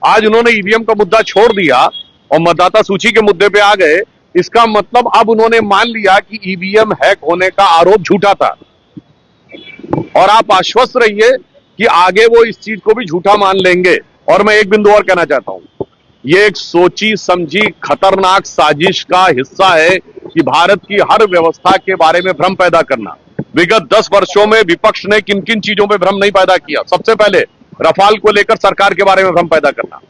आज उन्होंने ईवीएम का मुद्दा छोड़ दिया और मतदाता सूची के मुद्दे पे आ गए। इसका मतलब अब उन्होंने मान लिया कि ईवीएम हैक होने का आरोप झूठा था और आप आश्वस्त रहिए कि आगे वो इस चीज को भी झूठा मान लेंगे। और मैं एक बिंदु और कहना चाहता हूं, ये एक सोची समझी खतरनाक साजिश का हिस्सा है कि भारत की हर व्यवस्था के बारे में भ्रम पैदा करना। विगत 10 वर्षों में विपक्ष ने किन किन चीजों पे भ्रम नहीं पैदा किया। सबसे पहले रफाल को लेकर सरकार के बारे में भ्रम पैदा करना,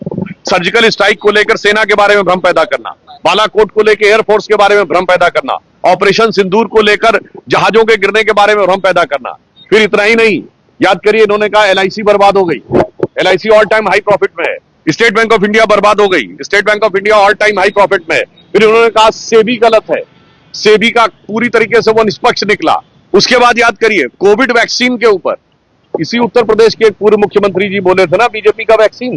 सर्जिकल स्ट्राइक को लेकर सेना के बारे में भ्रम पैदा करना, बालाकोट को लेकर एयरफोर्स के बारे में भ्रम पैदा करना, ऑपरेशन सिंदूर को लेकर जहाजों के गिरने के बारे में भ्रम पैदा करना। फिर इतना ही नहीं, याद करिए इन्होंने कहा एलआईसी बर्बाद हो गई, LIC all time high profit में है। स्टेट बैंक ऑफ इंडिया बर्बाद हो गई, state bank of India all time high profit में है। फिर उन्होंने कहा सेबी गलत है, सेबी का पूरी तरीके से वो निष्पक्ष निकला। उसके बाद याद करिए कोविड वैक्सीन के ऊपर इसी उत्तर प्रदेश के एक पूर्व मुख्यमंत्री जी बोले थे ना, बीजेपी का वैक्सीन,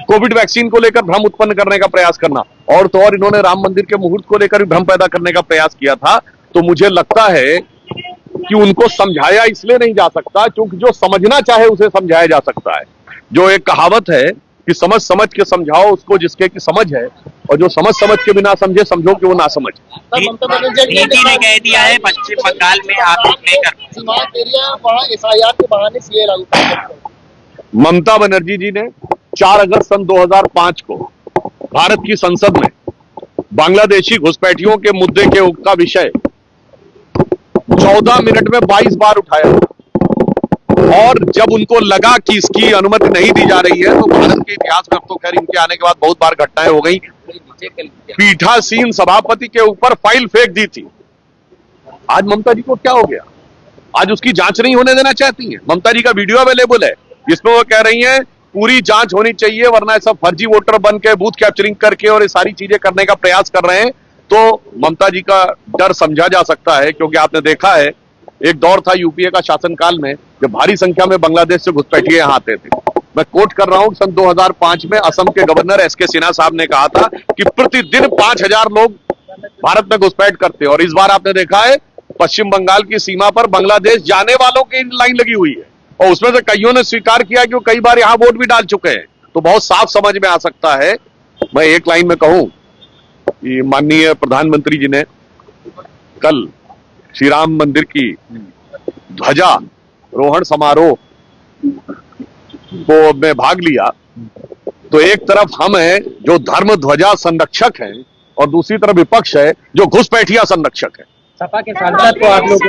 कोविड वैक्सीन को लेकर भ्रम उत्पन्न करने का प्रयास करना। और तो और इन्होंने राम मंदिर के मुहूर्त को लेकर भी भ्रम पैदा करने का प्रयास किया था। तो मुझे लगता है कि उनको समझाया इसलिए नहीं जा सकता क्योंकि जो समझना चाहे उसे समझाया जा सकता है। जो एक कहावत है कि समझ समझ के समझाओ उसको जिसके की समझ है, और जो समझ समझ के भी ना समझे समझो कि वो ना समझ। नीति ने कह दिया है पश्चिम बंगाल में आप लेकर ममता बनर्जी जी ने 4 अगस्त सन 2005 को भारत की संसद में बांग्लादेशी घुसपैठियों के मुद्दे का विषय 14 मिनट में 22 बार उठाया। और जब उनको लगा कि इसकी अनुमति नहीं दी जा रही है तो भारत के इतिहास में अब तो खैर इनके आने के बाद बहुत बार घटनाएं हो गई, पीठासीन सभापति के ऊपर फाइल फेंक दी थी। आज ममता जी को क्या हो गया? आज उसकी जांच नहीं होने देना चाहती हैं। ममता जी का वीडियो अवेलेबल है जिसमें वो कह रही हैं पूरी जांच होनी चाहिए वरना सब फर्जी वोटर बन के बूथ कैप्चरिंग करके और ये सारी चीजें करने का प्रयास कर रहे हैं। तो ममता जी का डर समझा जा सकता है क्योंकि आपने देखा है एक दौर था यूपीए का शासनकाल में जब भारी संख्या में बांग्लादेश से घुसपैठिए यहां आते थे। मैं कोट कर रहा हूं, सन 2005 में असम के गवर्नर एसके सिन्हा साहब ने कहा था कि प्रतिदिन 5000 लोग भारत में घुसपैठ करते। और इस बार आपने देखा है पश्चिम बंगाल की सीमा पर बांग्लादेश जाने वालों की लाइन लगी हुई है और उसमें से कईयों ने स्वीकार किया कि वो कई बार यहां वोट भी डाल चुके हैं। तो बहुत साफ समझ में आ सकता है। मैं एक लाइन में कहूं कि माननीय प्रधानमंत्री जी ने कल श्री राम मंदिर की ध्वजा रोहण समारोह को में भाग लिया। तो एक तरफ हम हैं जो धर्म ध्वजा संरक्षक हैं और दूसरी तरफ विपक्ष है जो घुसपैठिया संरक्षक है। सपा के सांसद को आप लोग